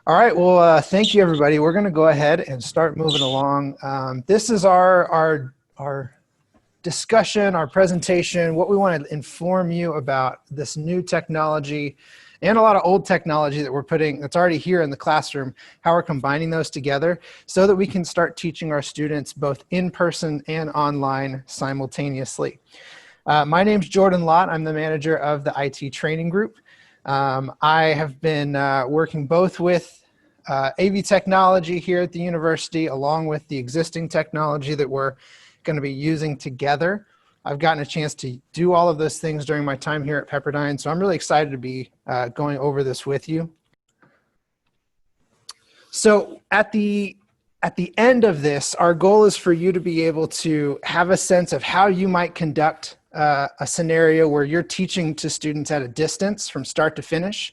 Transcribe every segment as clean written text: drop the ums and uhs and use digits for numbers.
All right, well, thank you, everybody. We're going to go ahead and start moving along. This is our discussion, our presentation, what we want to inform you about this new technology and a lot of old technology that we're putting that's already here in the classroom, how we're combining those together so that we can start teaching our students both in person and online simultaneously. My name's Jordan Lott. I'm the manager of the IT training group. I have been working both with AV technology here at the university along with the existing technology that we're going to be using together. I've gotten a chance to do all of those things during my time here at Pepperdine, so I'm really excited to be going over this with you. So at the end of this, our goal is for you to be able to have a sense of how you might conduct a scenario where you're teaching to students at a distance from start to finish.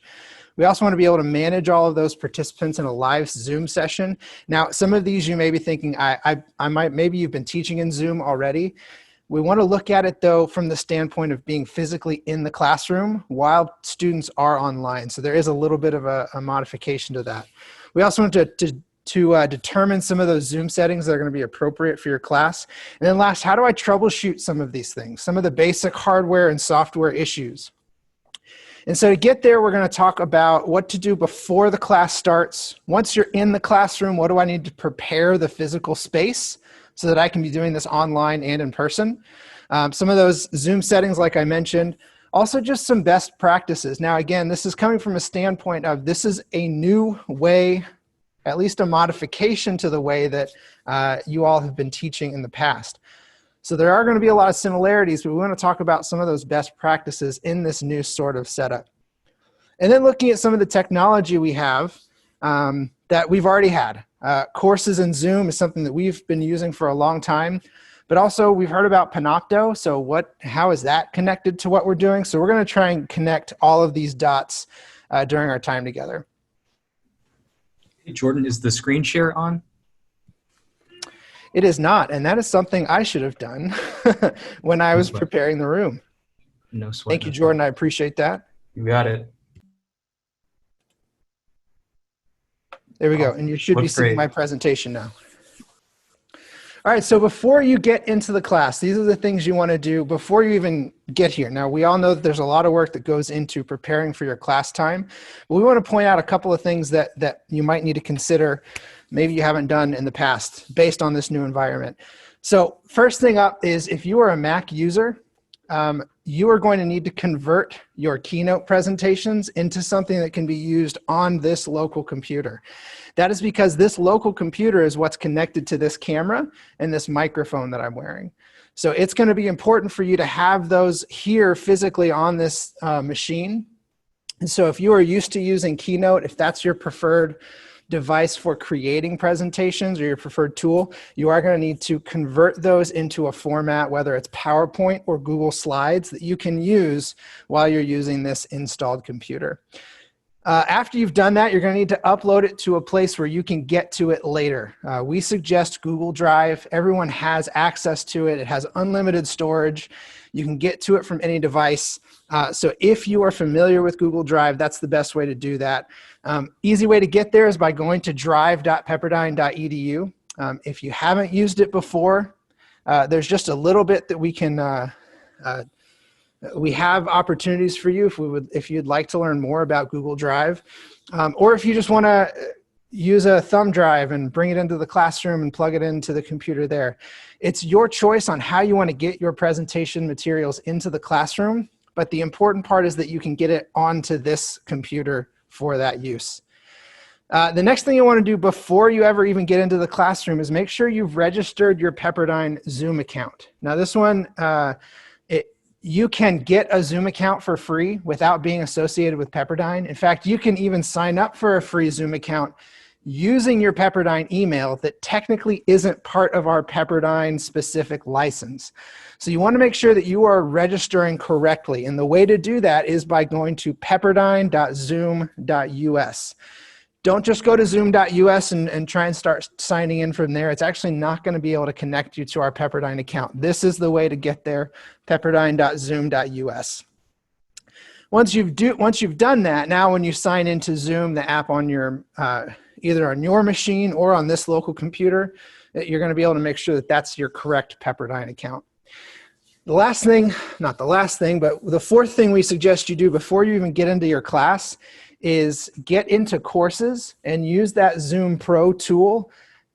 We also want to be able to manage all of those participants in a live Zoom session. Now, some of these you may be thinking, maybe you've been teaching in Zoom already. We want to look at it though from the standpoint of being physically in the classroom while students are online. So there is a little bit of a modification to that. We also want to determine some of those Zoom settings that are going to be appropriate for your class. And then last, how do I troubleshoot some of these things, some of the basic hardware and software issues? And so to get there, we're going to talk about what to do before the class starts. Once you're in the classroom, what do I need to prepare the physical space so that I can be doing this online and in person? Some of those Zoom settings, like I mentioned. Also just some best practices. Now, again, this is coming from a standpoint of this is a new way, at least a modification to the way that you all have been teaching in the past. So there are going to be a lot of similarities, but we want to talk about some of those best practices in this new sort of setup. And then looking at some of the technology we have that we've already had. Courses in Zoom is something that we've been using for a long time, but also we've heard about Panopto. So how is that connected to what we're doing? So we're going to try and connect all of these dots during our time together. Hey, Jordan, is the screen share on? It is not, and that is something I should have done when I was preparing the room. No sweat. Thank you, Jordan. I appreciate that. You got it. There we go, and you should be seeing my presentation now. All right, so before you get into the class, these are the things you want to do before you even get here. Now, we all know that there's a lot of work that goes into preparing for your class time, but we want to point out a couple of things that you might need to consider maybe you haven't done in the past based on this new environment. So first thing up is if you are a Mac user, you are going to need to convert your Keynote presentations into something that can be used on this local computer. That is because this local computer is what's connected to this camera and this microphone that I'm wearing. So it's going to be important for you to have those here physically on this machine. And so if you are used to using Keynote, if that's your preferred device for creating presentations or your preferred tool, you are going to need to convert those into a format, whether it's PowerPoint or Google Slides, that you can use while you're using this installed computer. After you've done that, you're going to need to upload it to a place where you can get to it later. We suggest Google Drive. Everyone has access to it. It has unlimited storage. You can get to it from any device. So if you are familiar with Google Drive, that's the best way to do that. Easy way to get there is by going to drive.pepperdine.edu. If you haven't used it before, there's just a little bit that we can we have opportunities for you if you'd like to learn more about Google Drive, or if you just want to use a thumb drive and bring it into the classroom and plug it into the computer there. It's your choice on how you want to get your presentation materials into the classroom, but the important part is that you can get it onto this computer for that use. The next thing you want to do before you ever even get into the classroom is make sure you've registered your Pepperdine Zoom account. Now this one, you can get a Zoom account for free without being associated with Pepperdine. In fact, you can even sign up for a free Zoom account using your Pepperdine email that technically isn't part of our Pepperdine specific license. So you want to make sure that you are registering correctly. And the way to do that is by going to pepperdine.zoom.us. Don't just go to zoom.us and try and start signing in from there. It's actually not going to be able to connect you to our Pepperdine account. This is the way to get there, pepperdine.zoom.us. Once you've done that, now when you sign into Zoom, the app on your either on your machine or on this local computer, you're going to be able to make sure that that's your correct Pepperdine account. The last thing, not the last thing, but the fourth thing we suggest you do before you even get into your class is get into courses and use that Zoom Pro tool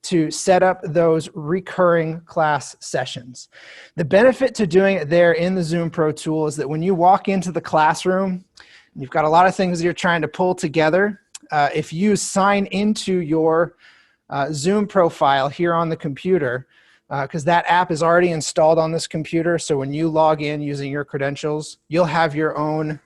to set up those recurring class sessions. The benefit to doing it there in the Zoom Pro tool is that when you walk into the classroom, you've got a lot of things that you're trying to pull together. If you sign into your Zoom profile here on the computer, because that app is already installed on this computer, so when you log in using your credentials, you'll have your own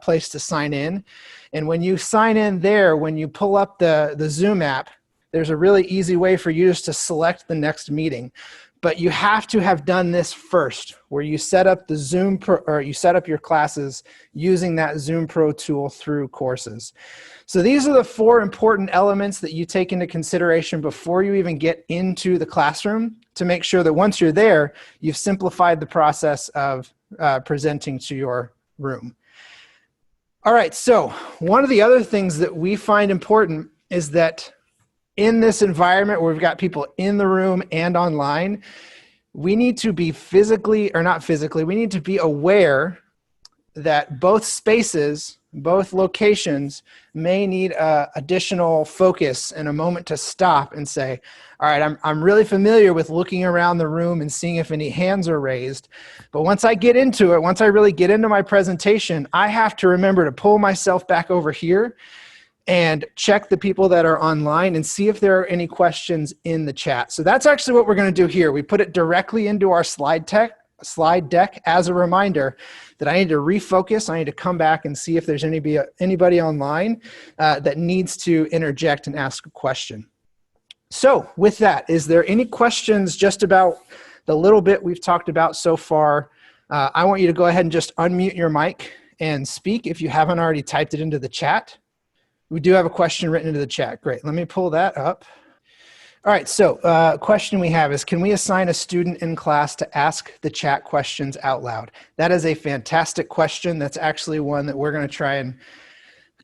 place to sign in. And when you sign in there, when you pull up the Zoom app, there's a really easy way for you just to select the next meeting. But you have to have done this first, where you set up the Zoom Pro, or you set up your classes using that Zoom Pro tool through courses. So these are the 4 important elements that you take into consideration before you even get into the classroom to make sure that once you're there, you've simplified the process of presenting to your room. All right, so one of the other things that we find important is that in this environment where we've got people in the room and online, we need to be we need to be aware that both spaces, both locations may need additional focus and a moment to stop and say, all right, I'm really familiar with looking around the room and seeing if any hands are raised. But once I get into it, once I really get into my presentation, I have to remember to pull myself back over here and check the people that are online and see if there are any questions in the chat. So that's actually what we're going to do here. We put it directly into our slide deck as a reminder that I need to refocus. I need to come back and see if there's anybody online that needs to interject and ask a question. So with that, is there any questions just about the little bit we've talked about so far? I want you to go ahead and just unmute your mic and speak if you haven't already typed it into the chat. We do have a question written into the chat. Great. Let me pull that up. All right. So question we have is, can we assign a student in class to ask the chat questions out loud? That is a fantastic question. That's actually one that we're going to try and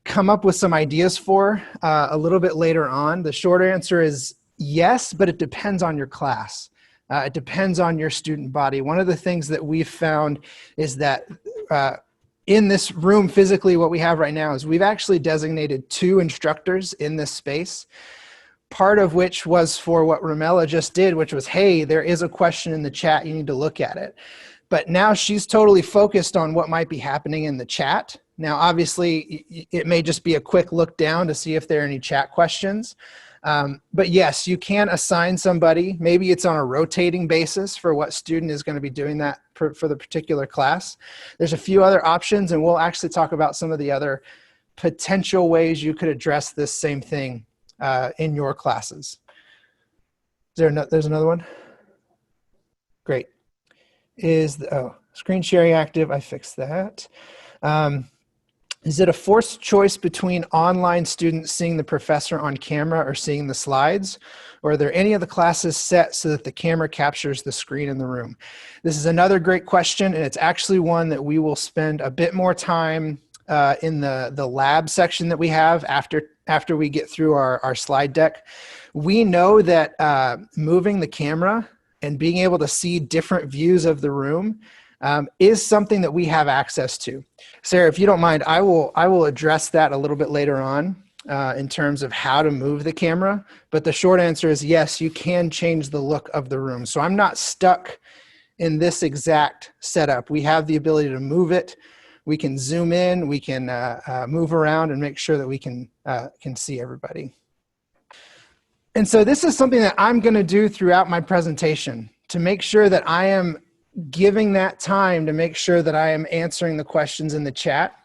come up with some ideas for a little bit later on. The short answer is yes, but it depends on your class. It depends on your student body. One of the things that we've found is that in this room physically, what we have right now is we've actually designated 2 instructors in this space, part of which was for what Ramela just did, which was, hey, there is a question in the chat, you need to look at it. But now she's totally focused on what might be happening in the chat. Now, obviously, it may just be a quick look down to see if there are any chat questions. But yes, you can assign somebody. Maybe it's on a rotating basis for what student is going to be doing that for the particular class. There's a few other options, and we'll actually talk about some of the other potential ways you could address this same thing in your classes. There's another one? Great. Screen sharing active? I fixed that. Is it a forced choice between online students seeing the professor on camera or seeing the slides? Or are there any of the classes set so that the camera captures the screen in the room? This is another great question, and it's actually one that we will spend a bit more time in the lab section that we have after we get through our slide deck. We know that moving the camera and being able to see different views of the room is something that we have access to. Sarah, if you don't mind, I will address that a little bit later on in terms of how to move the camera. But the short answer is yes, you can change the look of the room. So I'm not stuck in this exact setup. We have the ability to move it. We can zoom in, we can move around and make sure that we can see everybody. And so this is something that I'm going to do throughout my presentation to make sure that I am giving that time to make sure that I am answering the questions in the chat.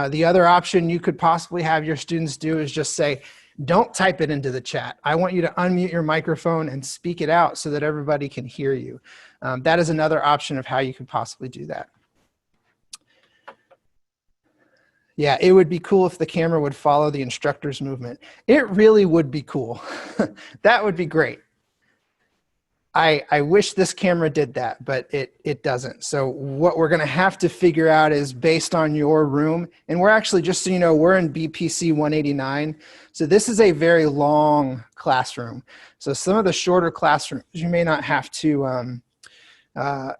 The other option you could possibly have your students do is just say, don't type it into the chat. I want you to unmute your microphone and speak it out so that everybody can hear you. That is another option of how you could possibly do that. Yeah, it would be cool if the camera would follow the instructor's movement. It really would be cool. That would be great. I wish this camera did that, but it doesn't. So what we're going to have to figure out is based on your room. And we're actually, just so you know, we're in BPC 189. So this is a very long classroom. So some of the shorter classrooms, you may not have to,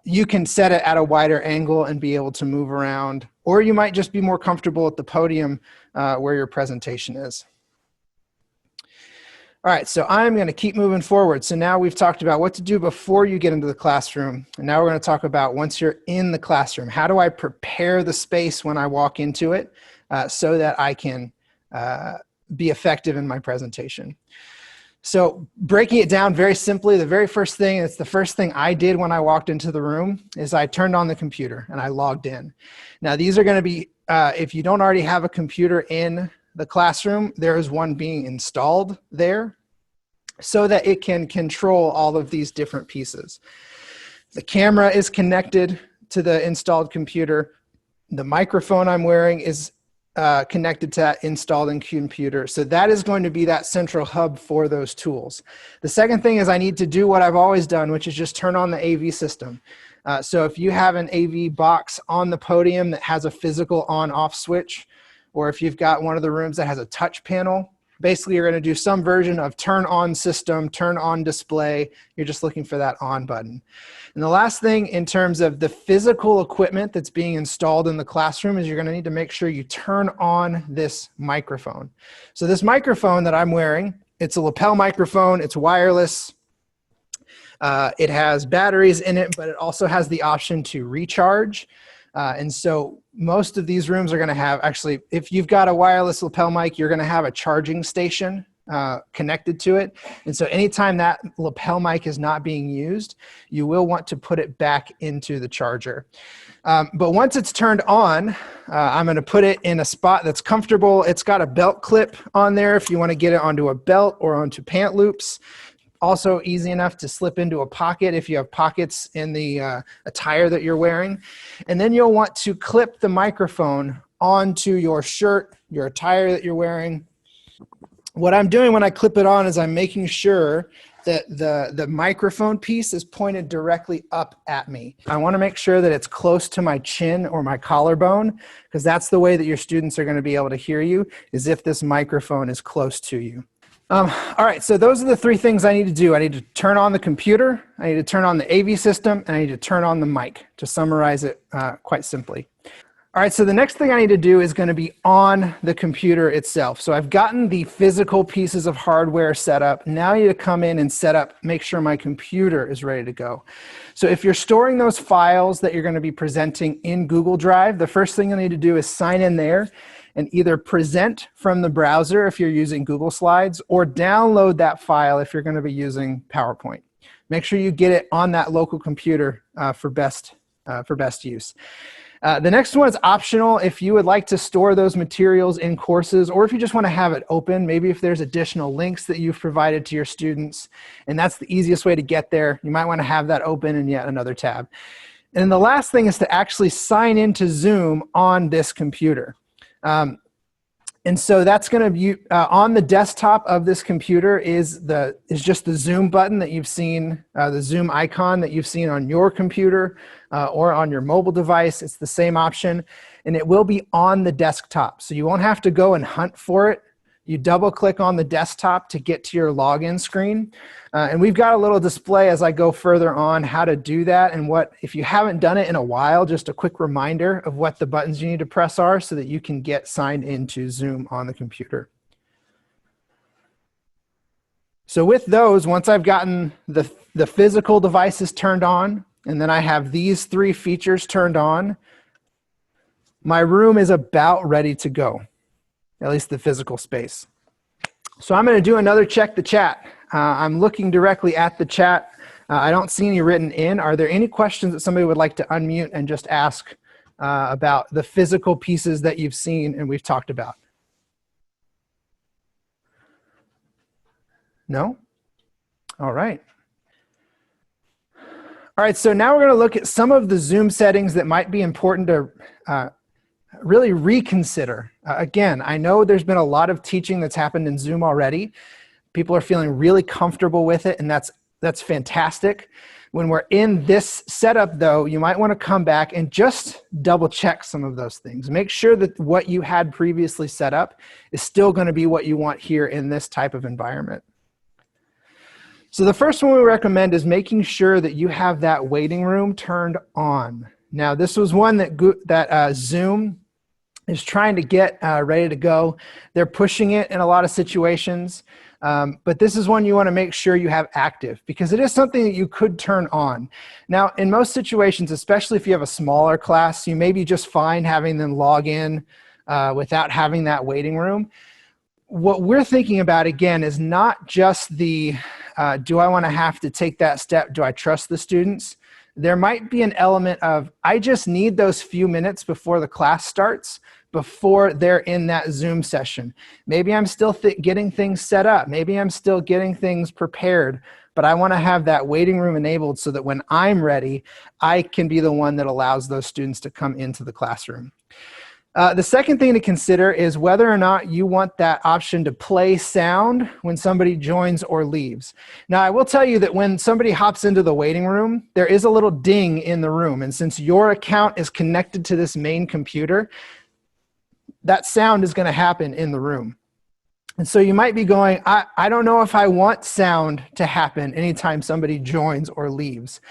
you can set it at a wider angle and be able to move around, or you might just be more comfortable at the podium where your presentation is. All right, so I'm going to keep moving forward. So now we've talked about what to do before you get into the classroom. And now we're going to talk about once you're in the classroom. How do I prepare the space when I walk into it so that I can be effective in my presentation? So breaking it down very simply, the very first thing, it's the first thing I did when I walked into the room, is I turned on the computer and I logged in. Now these are going to be, if you don't already have a computer in the classroom, there is one being installed there so that it can control all of these different pieces. The camera is connected to the installed computer. The microphone I'm wearing is connected to that installed in computer. So that is going to be that central hub for those tools. The second thing is I need to do what I've always done, which is just turn on the AV system. So if you have an AV box on the podium that has a physical on-off switch, or if you've got one of the rooms that has a touch panel, basically you're going to do some version of turn on system, turn on display. You're just looking for that on button. And the last thing in terms of the physical equipment that's being installed in the classroom is you're going to need to make sure you turn on this microphone. So this microphone that I'm wearing, it's a lapel microphone, it's wireless. It has batteries in it, but it also has the option to recharge. And so most of these rooms are going to have, actually, if you've got a wireless lapel mic, you're going to have a charging station connected to it. And so anytime that lapel mic is not being used, you will want to put it back into the charger. But once it's turned on, I'm going to put it in a spot that's comfortable. It's got a belt clip on there if you want to get it onto a belt or onto pant loops. Also easy enough to slip into a pocket if you have pockets in the attire that you're wearing. And then you'll want to clip the microphone onto your shirt, your attire that you're wearing. What I'm doing when I clip it on is I'm making sure that the microphone piece is pointed directly up at me. I want to make sure that it's close to my chin or my collarbone, because that's the way that your students are going to be able to hear you, is if this microphone is close to you. All right, so those are the three things I need to do. I need to turn on the computer, I need to turn on the AV system, and I need to turn on the mic, to summarize it quite simply. All right, so the next thing I need to do is going to be on the computer itself. So I've gotten the physical pieces of hardware set up. Now I need to come in and set up, make sure my computer is ready to go. So if you're storing those files that you're going to be presenting in Google Drive, the first thing you'll need to do is sign in there and either present from the browser if you're using Google Slides, or download that file if you're going to be using PowerPoint. Make sure you get it on that local computer for best use. The next one is optional. If you would like to store those materials in courses, or if you just want to have it open, maybe if there's additional links that you've provided to your students, and that's the easiest way to get there, you might want to have that open in yet another tab. And the last thing is to actually sign into Zoom on this computer. And so that's going to be on the desktop of this computer is just the Zoom button that you've seen, the Zoom icon that you've seen on your computer or on your mobile device. It's the same option, and it will be on the desktop. So you won't have to go and hunt for it. You double click on the desktop to get to your login screen. And we've got a little display as I go further on how to do that, and what, if you haven't done it in a while, just a quick reminder of what the buttons you need to press are so that you can get signed into Zoom on the computer. So with those, once I've gotten the physical devices turned on, and then I have these three features turned on, my room is about ready to go. At least the physical space. So I'm going to do another check the chat. I'm looking directly at the chat. I don't see any written in. Are there any questions that somebody would like to unmute and just ask about the physical pieces that you've seen and we've talked about? No? All right. All right, so now we're going to look at some of the Zoom settings that might be important to really reconsider. Again, I know there's been a lot of teaching that's happened in Zoom already. People are feeling really comfortable with it, and that's That's fantastic. When we're in this setup though, you might want to come back and just double check some of those things. Make sure that what you had previously set up is still going to be what you want here in this type of environment. So the first one we recommend is making sure that you have that waiting room turned on. Now, this was one that Zoom is trying to get ready to go. They're pushing it in a lot of situations, but this is one you want to make sure you have active because it is something that you could turn on. Now, in most situations, especially if you have a smaller class, you may be just fine having them log in without having that waiting room. What we're thinking about, again, is not just the do I want to have to take that step? Do I trust the students? There might be an element of, I just need those few minutes before the class starts, before they're in that Zoom session. Maybe I'm still getting things set up. Maybe I'm still getting things prepared, but I want to have that waiting room enabled so that when I'm ready, I can be the one that allows those students to come into the classroom. The second thing to consider is whether or not you want that option to play sound when somebody joins or leaves. Now, I will tell you that when somebody hops into the waiting room, there is a little ding in the room. And since your account is connected to this main computer, that sound is going to happen in the room. And so you might be going, I don't know if I want sound to happen anytime somebody joins or leaves.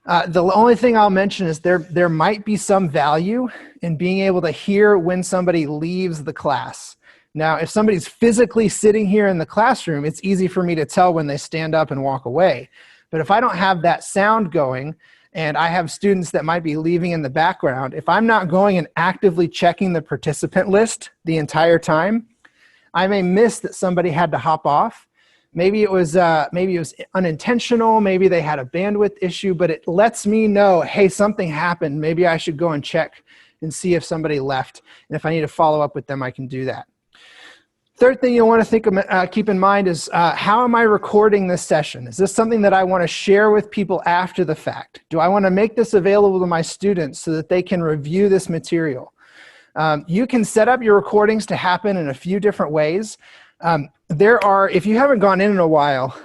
The only thing I'll mention is there might be some value in being able to hear when somebody leaves the class. Now, if somebody's physically sitting here in the classroom, it's easy for me to tell when they stand up and walk away. But if I don't have that sound going, and I have students that might be leaving in the background, if I'm not going and actively checking the participant list the entire time, I may miss that somebody had to hop off. Maybe it was unintentional, maybe they had a bandwidth issue, but it lets me know, hey, something happened. Maybe I should go and check and see if somebody left. And if I need to follow up with them, I can do that. Third thing you'll want to keep in mind is how am I recording this session? Is this something that I want to share with people after the fact? Do I want to make this available to my students so that they can review this material? You can set up your recordings to happen in a few different ways. If you haven't gone in a while,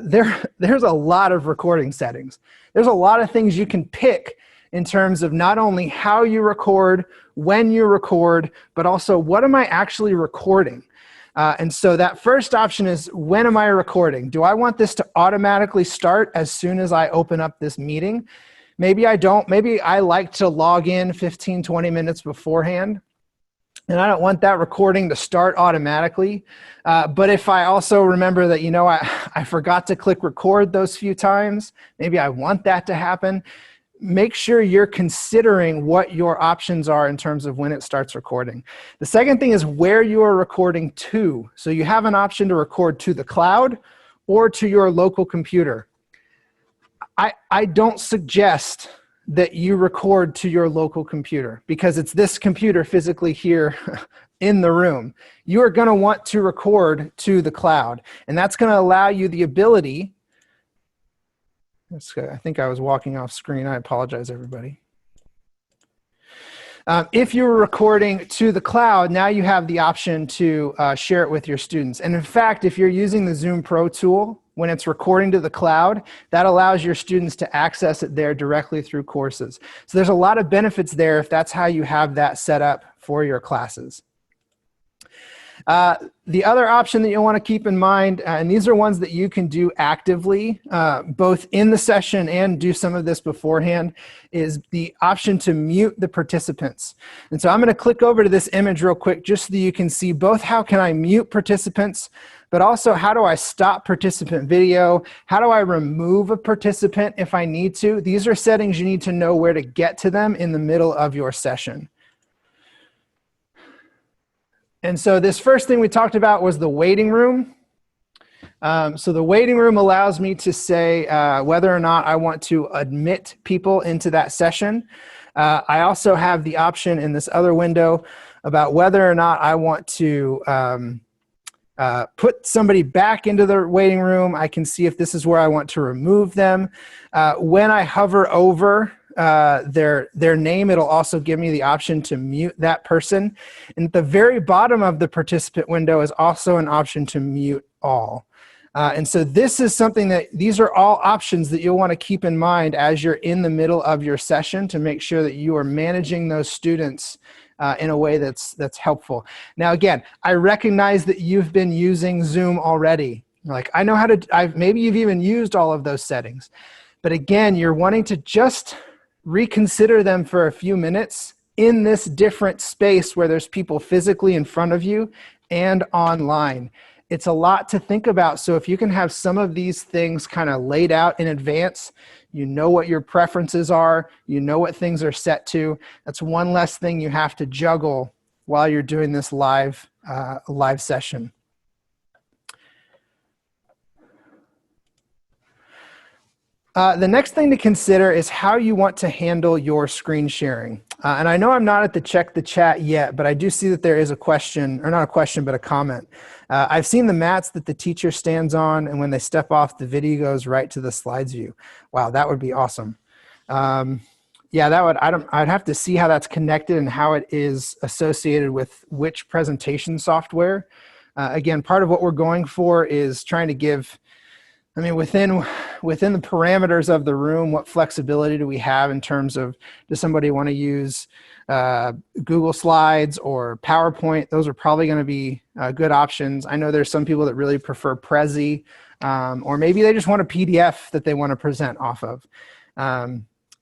there's a lot of recording settings. There's a lot of things you can pick in terms of not only how you record, when you record, but also what am I actually recording? And so that first option is, when am I recording? Do I want this to automatically start as soon as I open up this meeting? Maybe I don't. Maybe I like to log in 15, 20 minutes beforehand. And I don't want that recording to start automatically. But if I also remember that, I forgot to click record those few times, maybe I want that to happen. Make sure you're considering what your options are in terms of when it starts recording. The second thing is where you are recording to. So you have an option to record to the cloud or to your local computer. I don't suggest that you record to your local computer because it's this computer physically here in the room. You are going to want to record to the cloud, and that's going to allow you the ability. I think I was walking off screen. I apologize, everybody. If you're recording to the cloud, now you have the option to share it with your students. And in fact, if you're using the Zoom Pro tool, when it's recording to the cloud, that allows your students to access it there directly through courses. So there's a lot of benefits there if that's how you have that set up for your classes. The other option that you'll want to keep in mind, and these are ones that you can do actively, both in the session and do some of this beforehand, is the option to mute the participants. And so I'm going to click over to this image real quick just so that you can see both how can I mute participants, but also how do I stop participant video? How do I remove a participant if I need to? These are settings you need to know where to get to them in the middle of your session. And so this first thing we talked about was the waiting room. So the waiting room allows me to say whether or not I want to admit people into that session. I also have the option in this other window about whether or not I want to put somebody back into the waiting room. I can see if this is where I want to remove them. When I hover over their name, it'll also give me the option to mute that person. And at the very bottom of the participant window is also an option to mute all. And so this is something these are all options that you'll want to keep in mind as you're in the middle of your session to make sure that you are managing those students in a way that's helpful. Now, again, I recognize that you've been using Zoom already. Like, I know how to, maybe you've even used all of those settings. But again, you're wanting to just reconsider them for a few minutes in this different space where there's people physically in front of you and online. It's a lot to think about. So if you can have some of these things kind of laid out in advance, you know what your preferences are, you know what things are set to, that's one less thing you have to juggle while you're doing this live session. The next thing to consider is how you want to handle your screen sharing. And I know I'm not at the check the chat yet, but I do see that there is a question, or not a question, but a comment. I've seen the mats that the teacher stands on, and when they step off, the video goes right to the slides view. Wow, that would be awesome. Yeah, that would, I'd have to see how that's connected and how it is associated with which presentation software. Again, part of what we're going for is trying to give, I mean, within the parameters of the room, what flexibility do we have in terms of, does somebody want to use Google Slides or PowerPoint? Those are probably going to be good options. I know there's some people that really prefer Prezi, or maybe they just want a PDF that they want to present off of.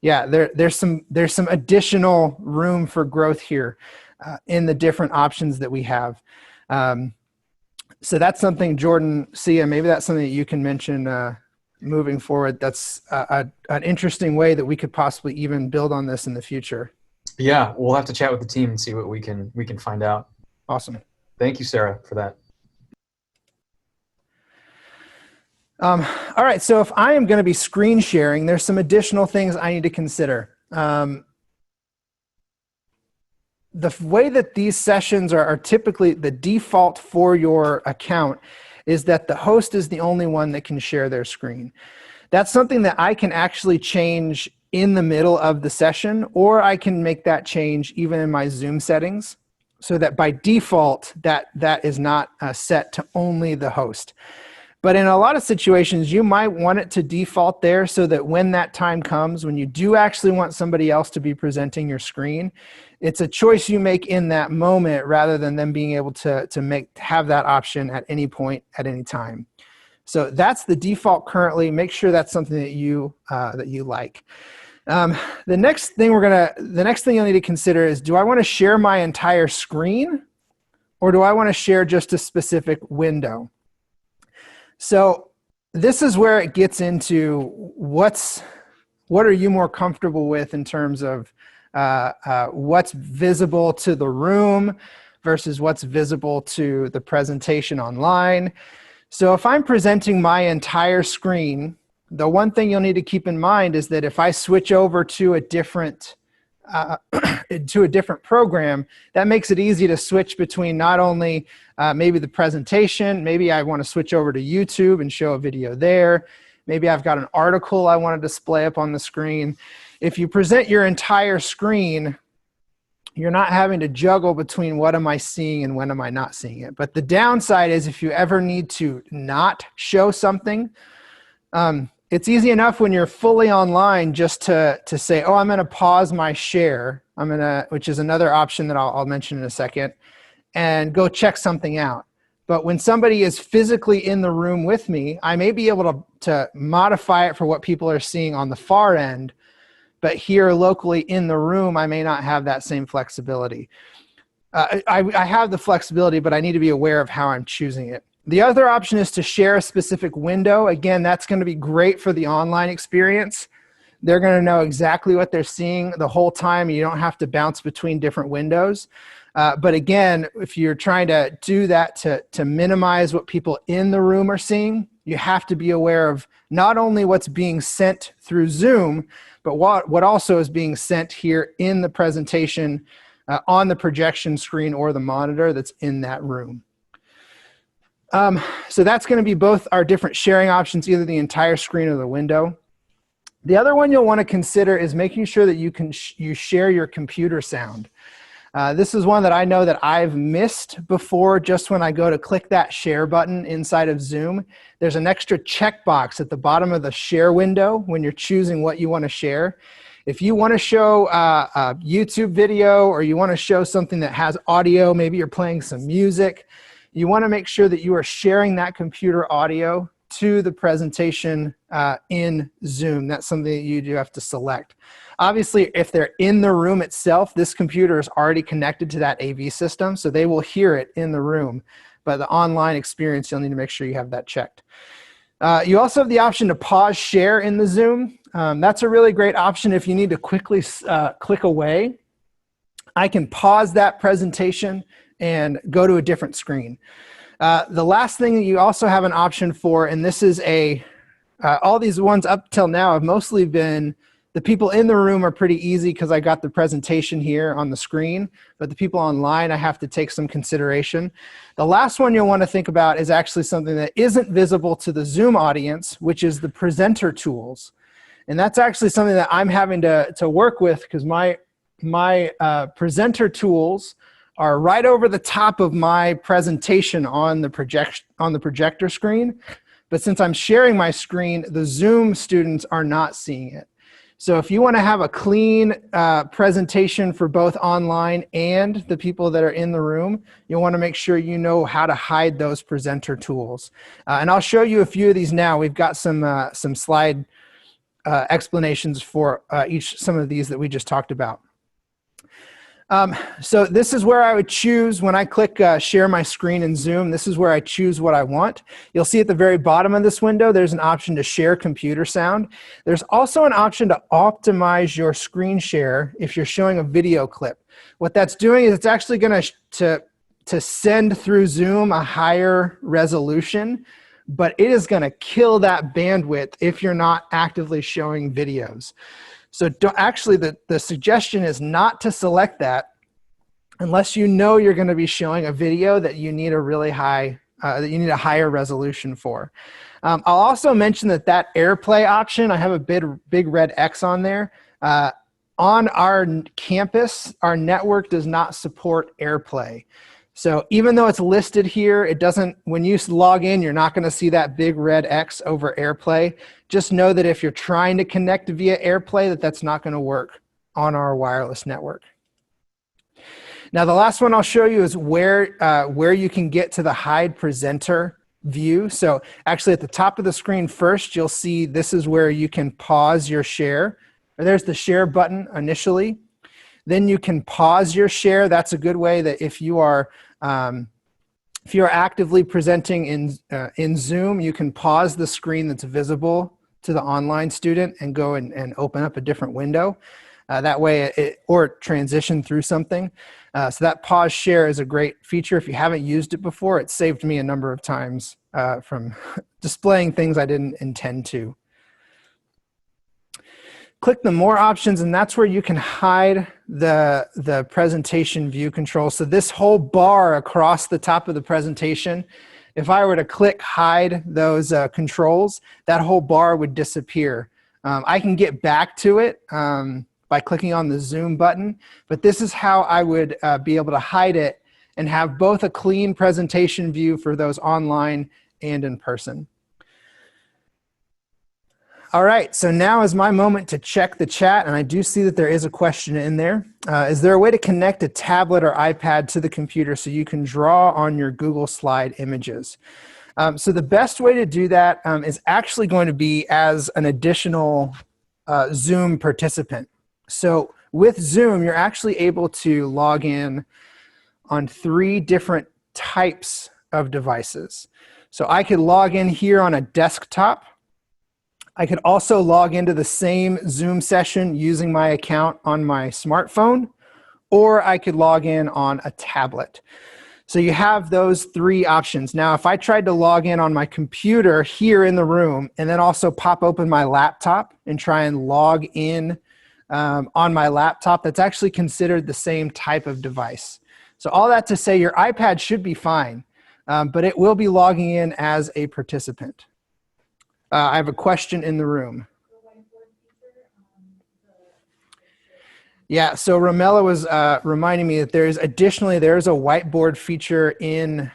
Yeah, there's some additional room for growth here in the different options that we have. So that's something, Jordan, Sia, maybe that's something that you can mention moving forward. That's an interesting way that we could possibly even build on this in the future. Yeah, we'll have to chat with the team and see what we can find out. Awesome. Thank you, Sarah, for that. All right, so if I am going to be screen sharing, there's some additional things I need to consider. The way that these sessions are typically, the default for your account is that the host is the only one that can share their screen. That's something that I can actually change in the middle of the session, or I can make that change even in my Zoom settings, so that by default, that is not set to only the host. But in a lot of situations, you might want it to default there so that when that time comes, when you do actually want somebody else to be presenting your screen, it's a choice you make in that moment rather than them being able to have that option at any point, at any time. So that's the default currently. Make sure that's something that you like. The next thing you'll need to consider is, do I want to share my entire screen, or do I want to share just a specific window? So this is where it gets into what are you more comfortable with in terms of what's visible to the room versus what's visible to the presentation online. So if I'm presenting my entire screen, the one thing you'll need to keep in mind is that if I switch over to a different program, that makes it easy to switch between not only maybe the presentation, maybe I want to switch over to YouTube and show a video there. Maybe I've got an article I want to display up on the screen. If you present your entire screen, you're not having to juggle between what am I seeing and when am I not seeing it. But the downside is, if you ever need to not show something, it's easy enough when you're fully online just to say, oh, I'm going to pause my share, which is another option that I'll mention in a second, and go check something out. But when somebody is physically in the room with me, I may be able to modify it for what people are seeing on the far end, but here locally in the room, I may not have that same flexibility. I have the flexibility, but I need to be aware of how I'm choosing it. The other option is to share a specific window. Again, that's going to be great for the online experience. They're going to know exactly what they're seeing the whole time. You don't have to bounce between different windows. But again, if you're trying to do that to minimize what people in the room are seeing, you have to be aware of not only what's being sent through Zoom, but what also is being sent here in the presentation on the projection screen or the monitor that's in that room. So that's going to be both our different sharing options, either the entire screen or the window. The other one you'll want to consider is making sure that you share your computer sound. This is one that I know that I've missed before. Just when I go to click that share button inside of Zoom, there's an extra checkbox at the bottom of the share window when you're choosing what you want to share. If you want to show a YouTube video, or you want to show something that has audio, maybe you're playing some music, you want to make sure that you are sharing that computer audio to the presentation in Zoom. That's something that you do have to select. Obviously, if they're in the room itself, this computer is already connected to that AV system, so they will hear it in the room. But the online experience, you'll need to make sure you have that checked. You also have the option to pause share in the Zoom. That's a really great option if you need to quickly click away. I can pause that presentation and go to a different screen. The last thing that you also have an option for, and this is all these ones up till now have mostly been, the people in the room are pretty easy because I got the presentation here on the screen, but the people online, I have to take some consideration. The last one you'll want to think about is actually something that isn't visible to the Zoom audience, which is the presenter tools. And that's actually something that I'm having to work with, because my presenter tools are right over the top of my presentation on the projector screen. But since I'm sharing my screen, the Zoom students are not seeing it. So if you want to have a clean presentation for both online and the people that are in the room, you'll want to make sure you know how to hide those presenter tools. And I'll show you a few of these now. We've got some slide explanations for some of these that we just talked about. So this is where I would choose when I click share my screen in Zoom. This is where I choose what I want. You'll see at the very bottom of this window, there's an option to share computer sound. There's also an option to optimize your screen share if you're showing a video clip. What that's doing is it's actually going to send through Zoom a higher resolution, but it is going to kill that bandwidth if you're not actively showing videos. So actually, the suggestion is not to select that unless you know you're going to be showing a video that you need a really high, that you need a higher resolution for. I'll also mention that AirPlay option, I have a big red X on there. On our campus, our network does not support AirPlay. So even though it's listed here, it doesn't, when you log in, you're not going to see that big red X over AirPlay. Just know that if you're trying to connect via AirPlay, that's not going to work on our wireless network. Now, the last one I'll show you is where you can get to the hide presenter view. So actually at the top of the screen first, you'll see this is where you can pause your share. There's the share button initially. Then you can pause your share. That's a good way that if you are actively presenting in Zoom, you can pause the screen that's visible to the online student and go and open up a different window. That way, or transition through something. So that pause share is a great feature. If you haven't used it before, it saved me a number of times from displaying things I didn't intend to. Click the more options, and that's where you can hide the presentation view control. So this whole bar across the top of the presentation, if I were to click hide those controls, that whole bar would disappear. I can get back to it by clicking on the zoom button, but this is how I would be able to hide it and have both a clean presentation view for those online and in person. All right, so now is my moment to check the chat, and I do see that there is a question in there. Is there a way to connect a tablet or iPad to the computer so you can draw on your Google Slide images? So the best way to do that is actually going to be as an additional Zoom participant. So with Zoom, you're actually able to log in on 3 different types of devices. So I could log in here on a desktop. I could also log into the same Zoom session using my account on my smartphone, or I could log in on a tablet. So you have those 3 options. Now, if I tried to log in on my computer here in the room and then also pop open my laptop and try and log in on my laptop, that's actually considered the same type of device. So all that to say, your iPad should be fine, but it will be logging in as a participant. I have a question in the room. Yeah, so Ramela was reminding me that there's a whiteboard feature in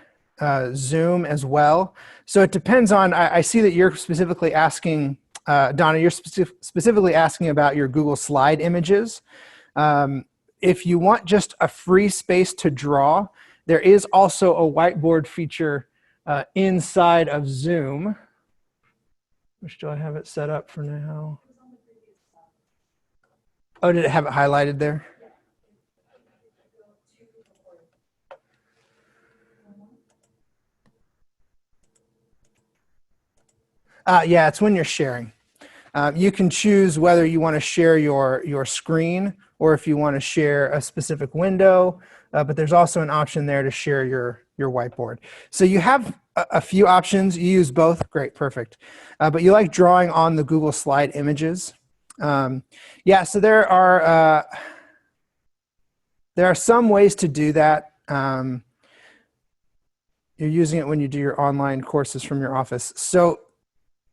Zoom as well. So it depends on, I see that you're specifically asking, Donna, you're specifically asking about your Google Slide images. If you want just a free space to draw, there is also a whiteboard feature inside of Zoom. Which do I have it set up for now? Oh, did it have it highlighted there? Yeah, it's when you're sharing. You can choose whether you want to share your screen or if you want to share a specific window, but there's also an option there to share your whiteboard. So you have a few options. You use both. Great, perfect. But you like drawing on the Google Slide images. Yeah, so there are some ways to do that. You're using it when you do your online courses from your office. So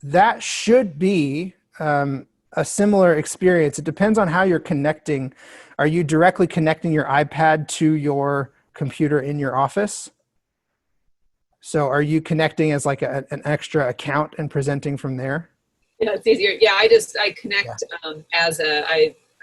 that should be a similar experience. It depends on how you're connecting. Are you directly connecting your iPad to your computer in your office? So are you connecting as like an extra account and presenting from there? Yeah, it's easier. Yeah, I connect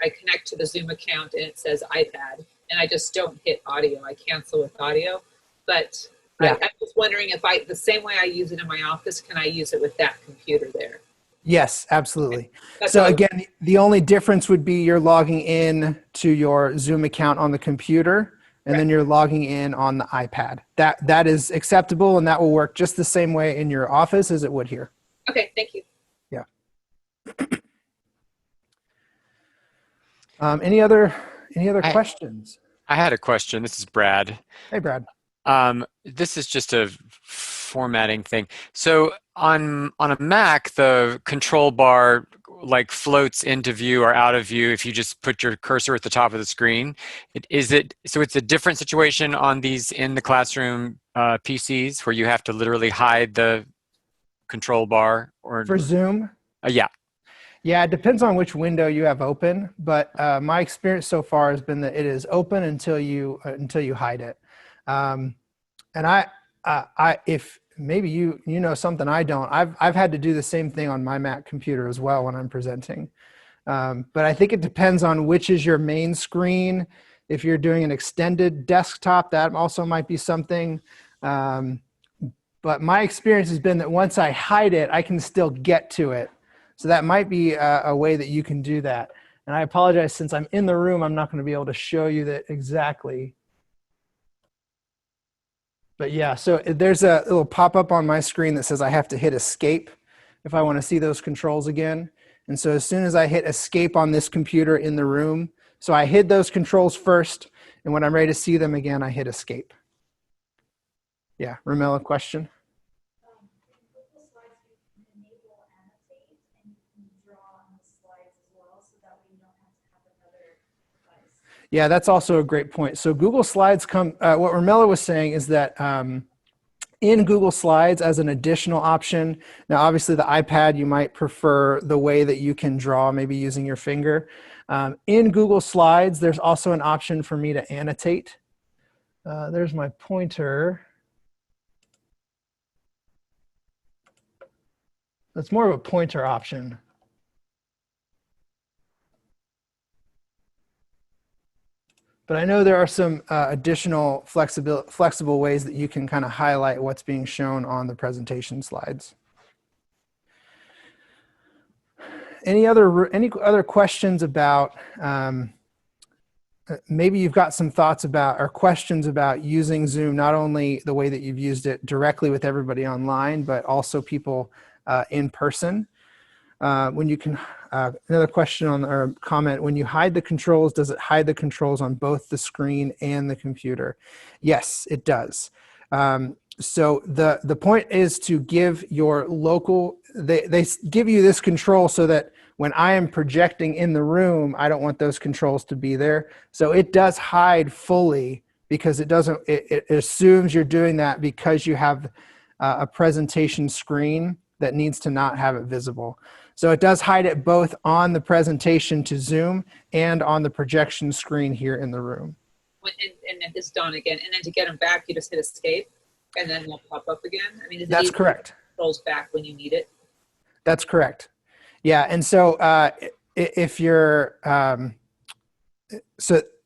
I connect to the Zoom account and it says iPad, and I just don't hit audio. I cancel with audio, but yeah. I'm just wondering if the same way I use it in my office, can I use it with that computer there? Yes, absolutely. So again, the only difference would be you're logging in to your Zoom account on the computer, and then you're logging in on the iPad. That is acceptable, and that will work just the same way in your office as it would here. Okay, thank you. Yeah. Any other questions? I had a question. This is Brad. Hey, Brad. This is just a formatting thing. So on a Mac, the control bar like floats into view or out of view if you just put your cursor at the top of the screen. So it's a different situation on these in the classroom PCs where you have to literally hide the control bar or for Zoom? Yeah. Yeah, it depends on which window you have open, but my experience so far has been that it is open until you hide it. And if maybe you know something I don't, I've had to do the same thing on my Mac computer as well when I'm presenting. But I think it depends on which is your main screen. If you're doing an extended desktop, that also might be something. But my experience has been that once I hide it, I can still get to it. So that might be a way that you can do that. And I apologize, since I'm in the room, I'm not going to be able to show you that exactly. But yeah, so there's a little pop-up on my screen that says I have to hit escape if I want to see those controls again. And so as soon as I hit escape on this computer in the room, so I hid those controls first, and when I'm ready to see them again, I hit escape. Yeah, Ramela, question? Yeah, that's also a great point. So Google Slides what Ramela was saying is that in Google Slides as an additional option, now obviously the iPad, you might prefer the way that you can draw, maybe using your finger. In Google Slides, there's also an option for me to annotate. There's my pointer. That's more of a pointer option. But I know there are some additional flexible ways that you can kind of highlight what's being shown on the presentation slides. Any other questions about, maybe you've got some thoughts about or questions about using Zoom, not only the way that you've used it directly with everybody online, but also people in person. When you can, another question or comment, when you hide the controls, does it hide the controls on both the screen and the computer? Yes, it does. So the point is to give your local, they give you this control so that when I am projecting in the room, I don't want those controls to be there. So it does hide fully because it assumes you're doing that because you have a presentation screen that needs to not have it visible. So it does hide it both on the presentation to Zoom and on the projection screen here in the room. And then it's done again. And then to get them back, you just hit escape and then they'll pop up again. I mean, That's correct. Controls back when you need it. That's correct. Yeah. And so if you're,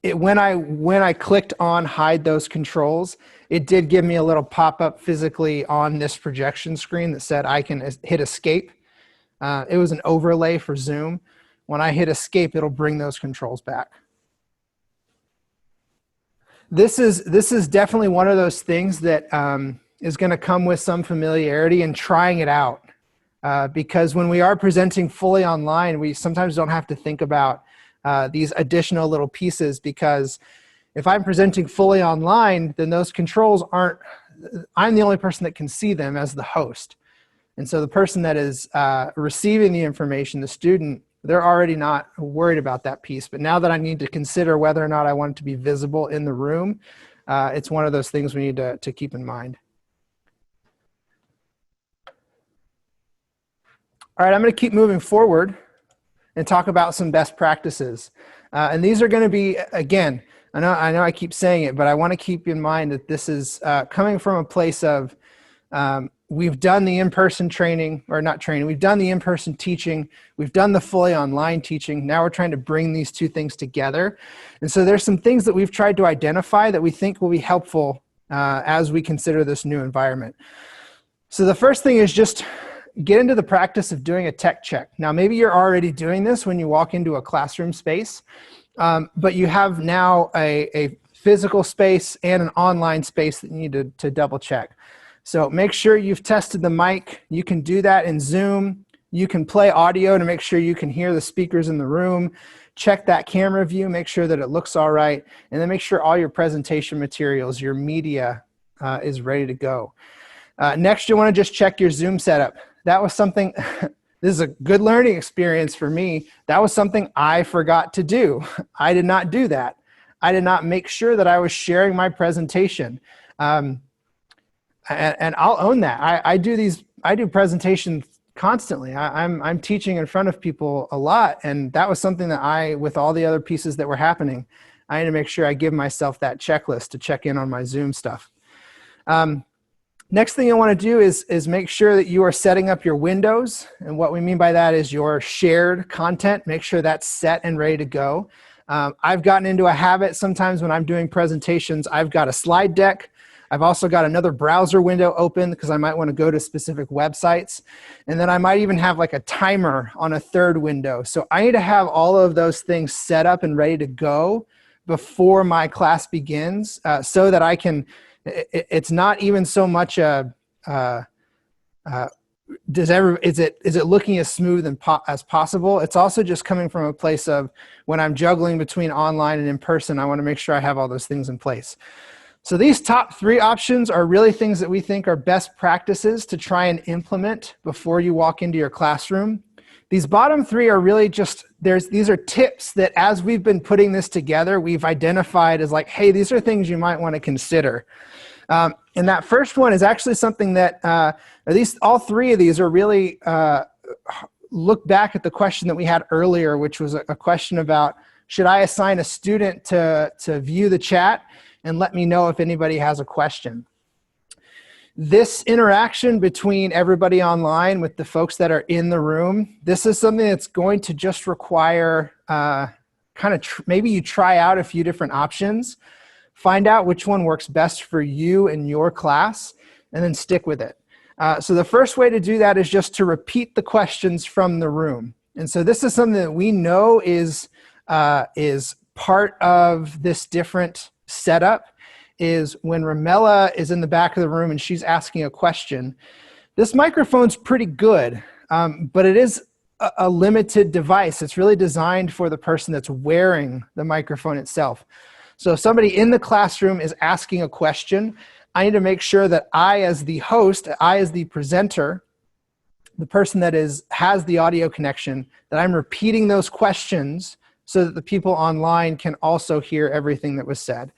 when I clicked on hide those controls, it did give me a little pop-up physically on this projection screen that said I can hit escape. It was an overlay for Zoom. When I hit escape, it'll bring those controls back. This is definitely one of those things that is going to come with some familiarity and trying it out. Because when we are presenting fully online, we sometimes don't have to think about these additional little pieces, because if I'm presenting fully online, then those controls I'm the only person that can see them as the host. And so the person that is receiving the information, the student, they're already not worried about that piece. But now that I need to consider whether or not I want it to be visible in the room, it's one of those things we need to keep in mind. All right, I'm going to keep moving forward and talk about some best practices. And these are going to be, again, I know I keep saying it, but I want to keep in mind that this is coming from a place of we've done the in-person training, or not training, we've done the in-person teaching, we've done the fully online teaching. Now we're trying to bring these two things together. And so there's some things that we've tried to identify that we think will be helpful as we consider this new environment. So the first thing is just get into the practice of doing a tech check. Now, maybe you're already doing this when you walk into a classroom space, but you have now a physical space and an online space that you need to double check. So make sure you've tested the mic. You can do that in Zoom. You can play audio to make sure you can hear the speakers in the room. Check that camera view, make sure that it looks all right, and then make sure all your presentation materials, your media is ready to go. Next, you want to just check your Zoom setup. That was something, this is a good learning experience for me. That was something I forgot to do. I did not do that. I did not make sure that I was sharing my presentation. And I'll own that. I do presentations constantly. I'm teaching in front of people a lot. And that was something that with all the other pieces that were happening, I need to make sure I give myself that checklist to check in on my Zoom stuff. Next thing you want to do is make sure that you are setting up your windows. And what we mean by that is your shared content. Make sure that's set and ready to go. I've gotten into a habit sometimes when I'm doing presentations, I've got a slide deck. I've also got another browser window open because I might want to go to specific websites. And then I might even have like a timer on a third window. So I need to have all of those things set up and ready to go before my class begins so that I can, it's not even so much is it looking as smooth as possible? It's also just coming from a place of when I'm juggling between online and in person, I want to make sure I have all those things in place. So these top 3 options are really things that we think are best practices to try and implement before you walk into your classroom. These bottom 3 are really just, these are tips that as we've been putting this together, we've identified as like, hey, these are things you might want to consider. And that first one is actually something that, at least all 3 of these are really look back at the question that we had earlier, which was a question about, should I assign a student to view the chat and let me know if anybody has a question? This interaction between everybody online with the folks that are in the room, this is something that's going to just require maybe you try out a few different options, find out which one works best for you and your class, and then stick with it. So the first way to do that is just to repeat the questions from the room. And so this is something that we know is part of this different setup, is when Ramella is in the back of the room and she's asking a question. This microphone's pretty good, but it is a limited device. It's really designed for the person that's wearing the microphone itself. So if somebody in the classroom is asking a question, I need to make sure that I, as the host, I, as the presenter, the person that has the audio connection, that I'm repeating those questions so that the people online can also hear everything that was said.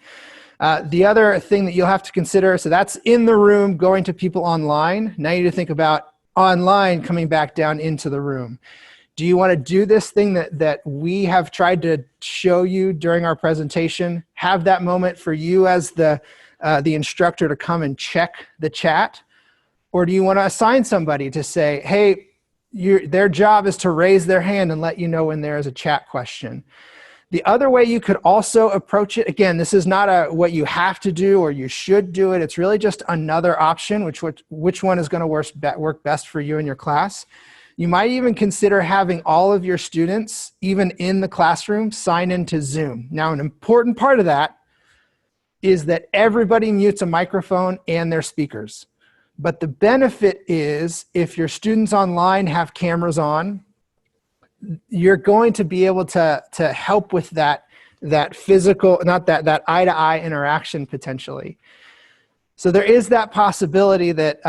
The other thing that you'll have to consider, so that's in the room going to people online. Now you need to think about, online coming back down into the room. Do you want to do this thing that we have tried to show you during our presentation? Have that moment for you as the instructor to come and check the chat? Or do you want to assign somebody to say, hey, their job is to raise their hand and let you know when there is a chat question? The other way you could also approach it, again, this is not what you have to do or you should do it. It's really just another option, which one is going to work best for you and your class. You might even consider having all of your students, even in the classroom, sign into Zoom. Now, an important part of that is that everybody mutes a microphone and their speakers. But the benefit is if your students online have cameras on, you're going to be able to help with that physical, not that eye-to-eye interaction potentially. So there is that possibility that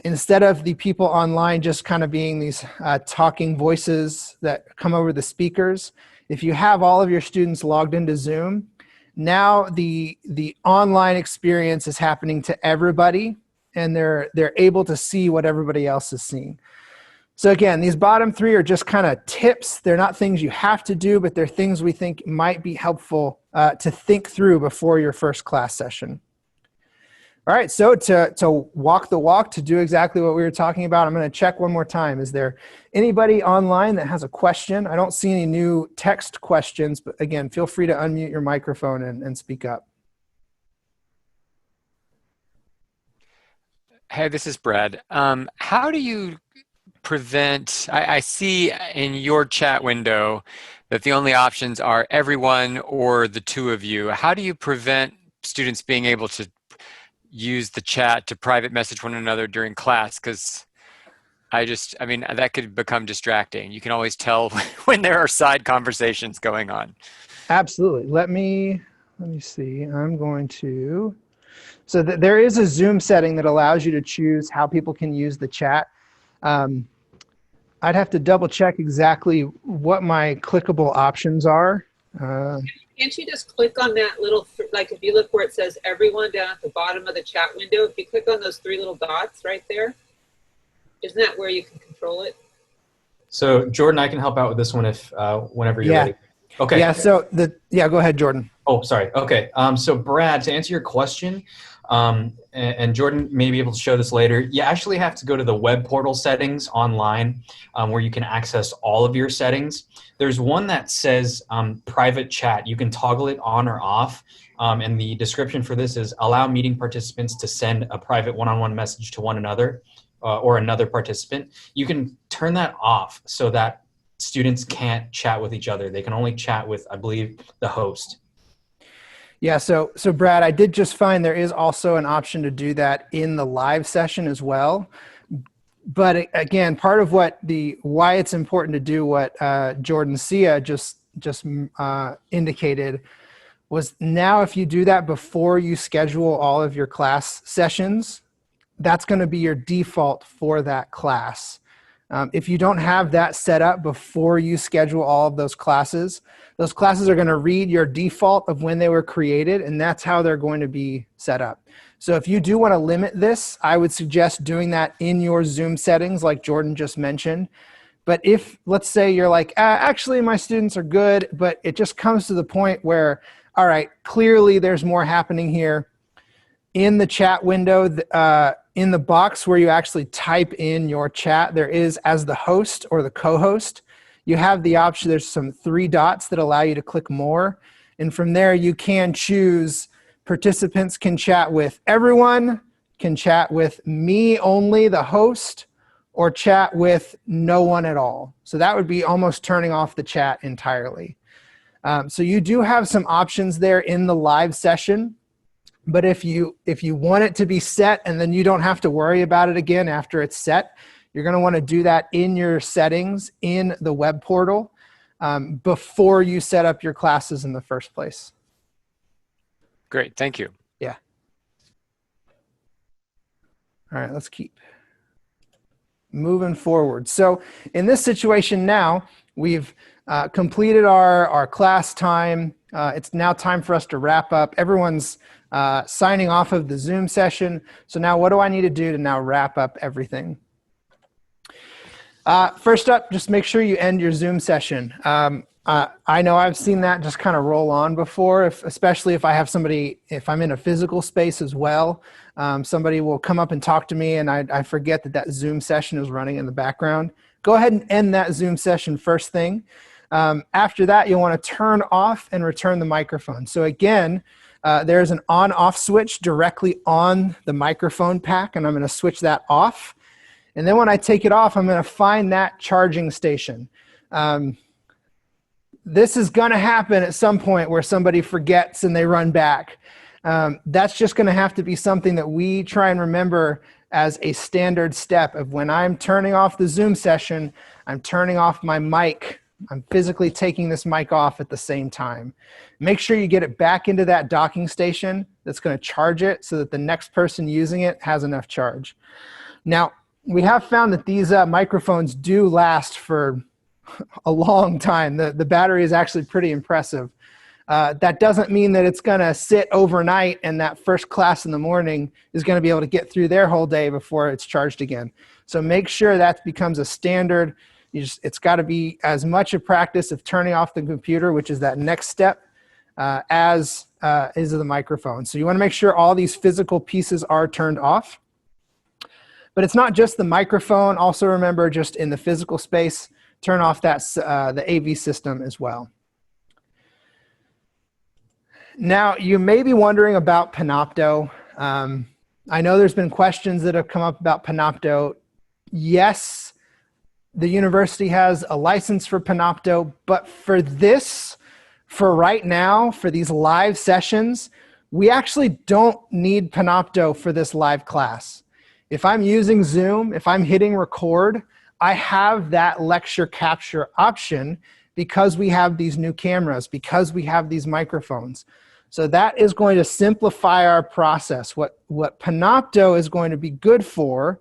instead of the people online just kind of being these talking voices that come over the speakers, if you have all of your students logged into Zoom, now the online experience is happening to everybody, and they're able to see what everybody else is seeing. So again, these bottom three are just kind of tips. They're not things you have to do, but they're things we think might be helpful to think through before your first class session. All right, so to walk the walk, to do exactly what we were talking about, I'm going to check one more time. Is there anybody online that has a question? I don't see any new text questions, but again, feel free to unmute your microphone and speak up. Hey, this is Brad. How do you prevent, I see in your chat window that the only options are everyone or the two of you. How do you prevent students being able to use the chat to private message one another during class? Because I mean, that could become distracting. You can always tell when there are side conversations going on. Absolutely. Let me see. I'm going to, so there is a Zoom setting that allows you to choose how people can use the chat. I'd have to double check exactly what my clickable options are. Can't you just click on that little, like if you look where it says everyone down at the bottom of the chat window, if you click on those three little dots right there, isn't that where you can control it? So Jordan, I can help out with this one if whenever you're ready. Okay. Yeah. So go ahead, Jordan. Oh, sorry. Okay. So Brad, to answer your question, and Jordan may be able to show this later, you actually have to go to the web portal settings online where you can access all of your settings. There's one that says private chat. You can toggle it on or off. And the description for this is allow meeting participants to send a private one-on-one message to one another or another participant. You can turn that off so that students can't chat with each other. They can only chat with, I believe, the host. Yeah, so Brad, I did just find there is also an option to do that in the live session as well. But again, part of why it's important to do what Jordan Sia just indicated was now if you do that before you schedule all of your class sessions, that's going to be your default for that class. If you don't have that set up before you schedule all of those classes are going to read your default of when they were created, and that's how they're going to be set up. So if you do want to limit this, I would suggest doing that in your Zoom settings like Jordan just mentioned. But if, let's say you're like, actually my students are good, but it just comes to the point where, all right, clearly there's more happening here. In the chat window, in the box where you actually type in your chat, there is, as the host or the co-host, you have the option, there's some 3 dots that allow you to click more. And from there you can choose participants can chat with everyone, can chat with me only, the host, or chat with no one at all. So that would be almost turning off the chat entirely. So you do have some options there in the live session. But if you want it to be set and then you don't have to worry about it again after it's set, you're going to want to do that in your settings in the web portal before you set up your classes in the first place. Great, thank you. Yeah. All right, let's keep moving forward. So in this situation now, we've completed our class time. It's now time for us to wrap up. Everyone's signing off of the Zoom session. So now what do I need to do to now wrap up everything? First up, just make sure you end your Zoom session. I know I've seen that just kind of roll on before, especially if I have somebody, if I'm in a physical space as well, somebody will come up and talk to me and I forget that Zoom session is running in the background. Go ahead and end that Zoom session first thing. After that, you'll want to turn off and return the microphone. So again, there's an on-off switch directly on the microphone pack, and I'm going to switch that off. And then when I take it off, I'm going to find that charging station. This is going to happen at some point where somebody forgets and they run back. That's just going to have to be something that we try and remember as a standard step of when I'm turning off the Zoom session, I'm turning off my mic. I'm physically taking this mic off at the same time. Make sure you get it back into that docking station that's going to charge it so that the next person using it has enough charge. Now, we have found that these microphones do last for a long time. The battery is actually pretty impressive. That doesn't mean that it's going to sit overnight and that first class in the morning is going to be able to get through their whole day before it's charged again. So make sure that becomes a standard. It's got to be as much a practice of turning off the computer, which is that next step, as is the microphone. So you want to make sure all these physical pieces are turned off. But it's not just the microphone. Also remember, just in the physical space, turn off that the AV system as well. Now, you may be wondering about Panopto. I know there's been questions that have come up about Panopto. Yes, the university has a license for Panopto, but for right now, for these live sessions, we actually don't need Panopto for this live class. If I'm using Zoom, if I'm hitting record, I have that lecture capture option because we have these new cameras, because we have these microphones. So that is going to simplify our process. What Panopto is going to be good for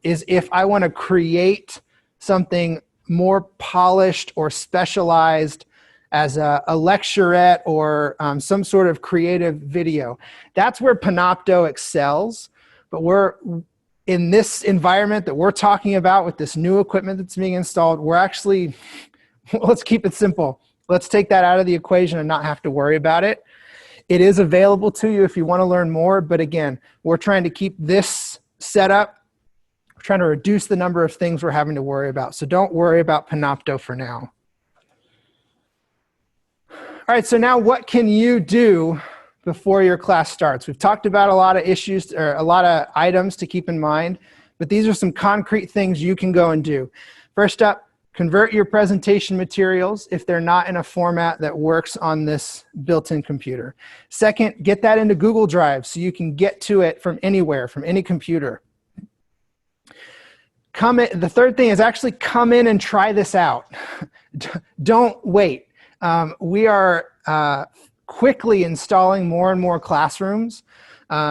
is if I want to create something more polished or specialized as a lecturette or some sort of creative video. That's where Panopto excels. But we're in this environment that we're talking about with this new equipment that's being installed, we're actually, let's keep it simple. Let's take that out of the equation and not have to worry about it. It is available to you if you want to learn more. But again, we're trying to keep this set up. We're trying to reduce the number of things we're having to worry about. So don't worry about Panopto for now. All right, so now what can you do before your class starts? We've talked about a lot of issues or a lot of items to keep in mind, but these are some concrete things you can go and do. First up, convert your presentation materials if they're not in a format that works on this built-in computer. Second, get that into Google Drive so you can get to it from anywhere, from any computer. The third thing is actually come in and try this out. Don't wait. We are quickly installing more and more classrooms.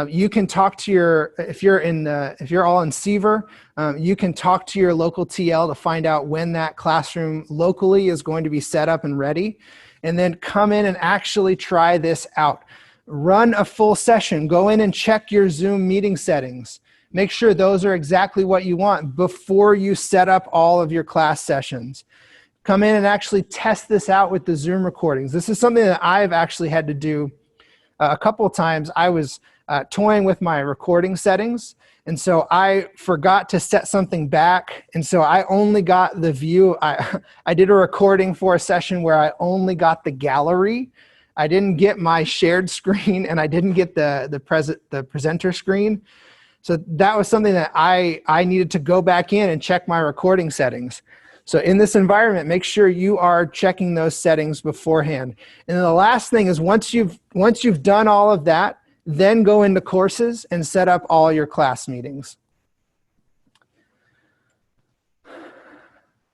You can talk to if you're all in Seaver, you can talk to your local TL to find out when that classroom locally is going to be set up and ready, and then come in and actually try this out. Run a full session. Go in and check your Zoom meeting settings. Make sure those are exactly what you want before you set up all of your class sessions. Come in and actually test this out with the Zoom recordings. This is something that I've actually had to do a couple of times. I was toying with my recording settings, and so I forgot to set something back, and so I only got the view. I did a recording for a session where I only got the gallery. I didn't get my shared screen, and I didn't get the presenter screen. So that was something that I needed to go back in and check my recording settings. So in this environment, make sure you are checking those settings beforehand. And then the last thing is once you've done all of that, then go into courses and set up all your class meetings.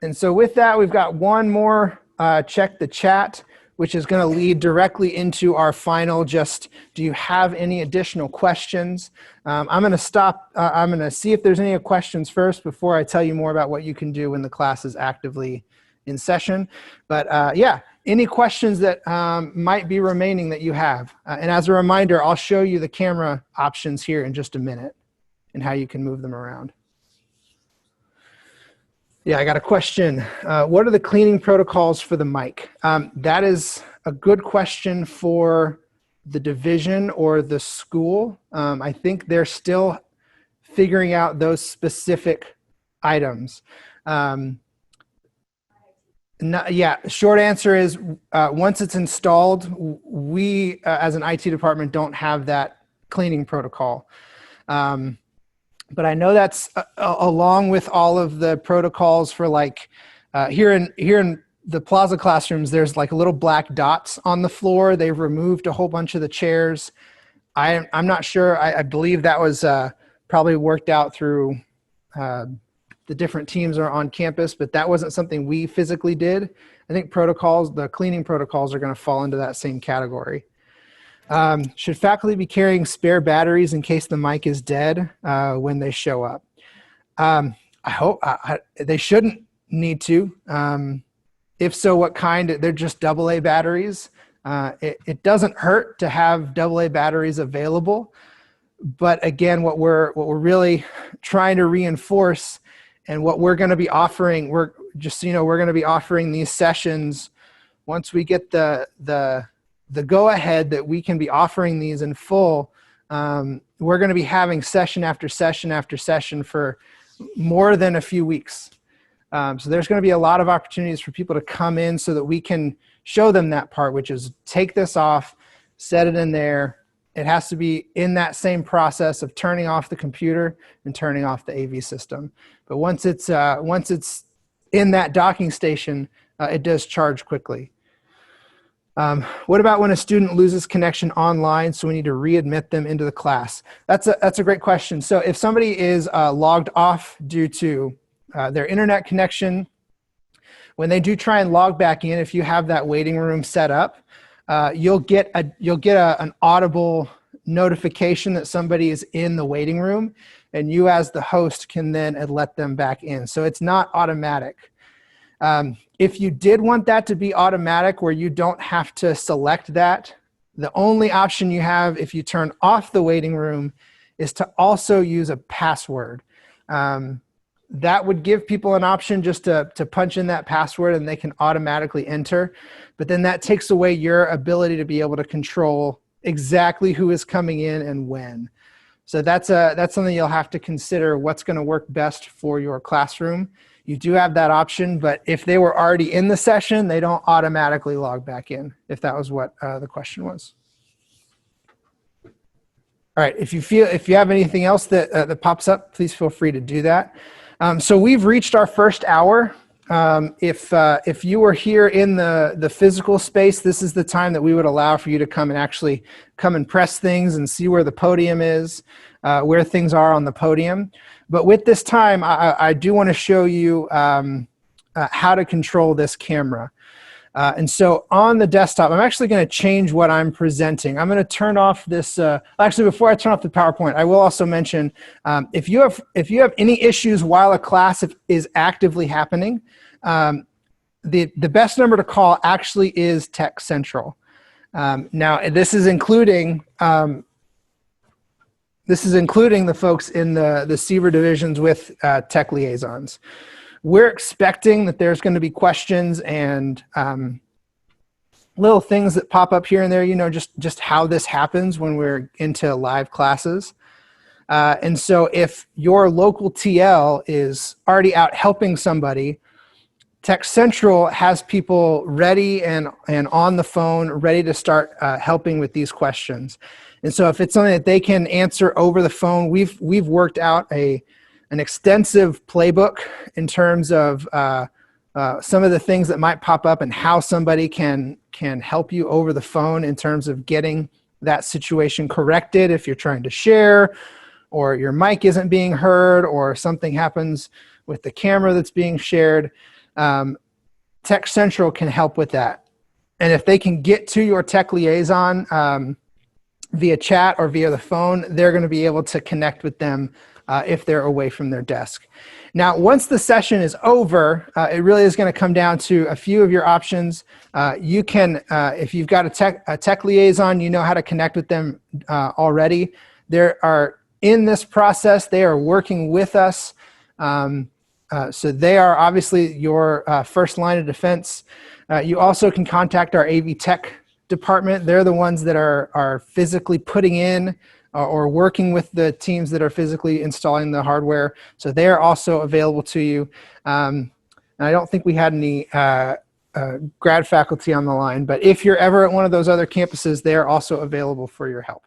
And so with that, we've got one more check the chat, which is going to lead directly into our final do you have any additional questions? I'm going to stop. I'm going to see if there's any questions first before I tell you more about what you can do when the class is actively in session. But yeah, any questions that might be remaining that you have. And as a reminder, I'll show you the camera options here in just a minute and how you can move them around. Yeah, I got a question. What are the cleaning protocols for the mic? That is a good question for the division or the school. I think they're still figuring out those specific items. Yeah, short answer is once it's installed, we as an IT department don't have that cleaning protocol. But I know that's along with all of the protocols for like here in the Plaza classrooms, there's like little black dots on the floor. They've removed a whole bunch of the chairs. I'm not sure. I believe that was probably worked out through the different teams are on campus, but that wasn't something we physically did. I think protocols, the cleaning protocols are going to fall into that same category. Should faculty be carrying spare batteries in case the mic is dead when they show up? I hope they shouldn't need to. If so, what kind? They're just AA batteries. It doesn't hurt to have AA batteries available. But again, what we're really trying to reinforce and what we're going to be offering, we're going to be offering these sessions once we get the go ahead that we can be offering these in full. We're going to be having session after session after session for more than a few weeks. So there's going to be a lot of opportunities for people to come in so that we can show them that part, which is take this off, set it in there. It has to be in that same process of turning off the computer and turning off the AV system. But once it's in that docking station, it does charge quickly. What about when a student loses connection online, so we need to readmit them into the class? That's a great question. So if somebody is logged off due to their internet connection, when they do try and log back in, if you have that waiting room set up, you'll get an audible notification that somebody is in the waiting room, and you as the host can then let them back in. So it's not automatic. If you did want that to be automatic where you don't have to select that, the only option you have if you turn off the waiting room is to also use a password. That would give people an option just to punch in that password and they can automatically enter. But then that takes away your ability to be able to control exactly who is coming in and when. So that's something you'll have to consider what's going to work best for your classroom. You do have that option, but if they were already in the session, they don't automatically log back in, if that was what the question was. All right, if you have anything else that pops up, please feel free to do that. So we've reached our first hour. If you were here in the physical space, this is the time that we would allow for you to come and press things and see where the podium is, where things are on the podium. But with this time, I do want to show you how to control this camera. And so on the desktop, I'm actually going to change what I'm presenting. I'm going to turn off this. Actually, before I turn off the PowerPoint, I will also mention if you have any issues while a class is actively happening, the best number to call actually is Tech Central. Now, this is including the folks in the CBER divisions with tech liaisons. We're expecting that there's going to be questions and little things that pop up here and there, just how this happens when we're into live classes. And so if your local TL is already out helping somebody, Tech Central has people ready and on the phone, ready to start helping with these questions. And so if it's something that they can answer over the phone, we've worked out an extensive playbook in terms of some of the things that might pop up and how somebody can help you over the phone in terms of getting that situation corrected if you're trying to share or your mic isn't being heard or something happens with the camera that's being shared. Tech Central can help with that. And if they can get to your tech liaison via chat or via the phone, they're going to be able to connect with them if they're away from their desk. Now, once the session is over, it really is going to come down to a few of your options. You can, if you've got a tech liaison, you know how to connect with them already. There are, in this process, they are working with us So they are obviously your first line of defense. You also can contact our AV Tech department. They're the ones that are physically putting in or working with the teams that are physically installing the hardware. So they are also available to you. And I don't think we had any grad faculty on the line, but if you're ever at one of those other campuses, they are also available for your help.